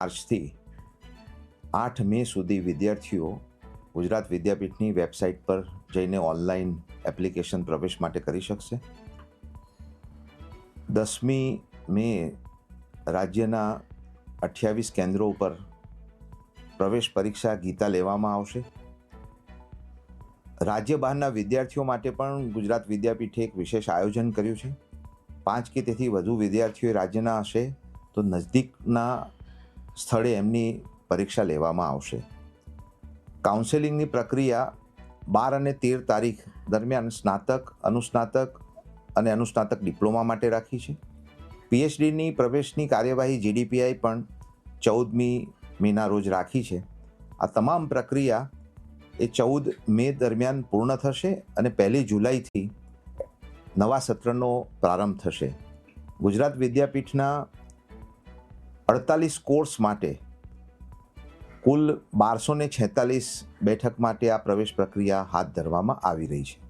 માર્ચથી 8 મે સુધી વિદ્યાર્થીઓ ગુજરાત વિદ્યાપીઠની વેબસાઇટ પર જઈને ઓનલાઈન એપ્લિકેશન પ્રવેશ માટે કરી શકશે. 10મી મે રાજ્યના 28 કેન્દ્રો ઉપર પ્રવેશ પરીક્ષા ગીતા લેવામાં આવશે. રાજ્ય બહારના વિદ્યાર્થીઓ માટે પણ ગુજરાત વિદ્યાપીઠે એક વિશેષ આયોજન કર્યું છે. 5 કે તેથી વધુ વિદ્યાર્થીઓ રાજ્યના હશે તો નજદીકના સ્થળે એમની પરીક્ષા લેવામાં આવશે. કાઉન્સેલિંગની પ્રક્રિયા 12 અને 13 તારીખ દરમિયાન સ્નાતક, અનુસ્નાતક અને અનુસ્નાતક ડિપ્લોમા માટે રાખી છે. પીએચડીની પ્રવેશની કાર્યવાહી જીડીપીઆઈ પણ 14મી મેના રોજ રાખી છે. આ તમામ પ્રક્રિયા એ 14 મે દરમિયાન પૂર્ણ થશે અને 1 જુલાઈથી નવા સત્રનો પ્રારંભ થશે. ગુજરાત વિદ્યાપીઠના 48 કોર્સ માટે કુલ 1246 બેઠક માટે આ પ્રવેશ પ્રક્રિયા હાથ ધરવામાં આવી રહી છે.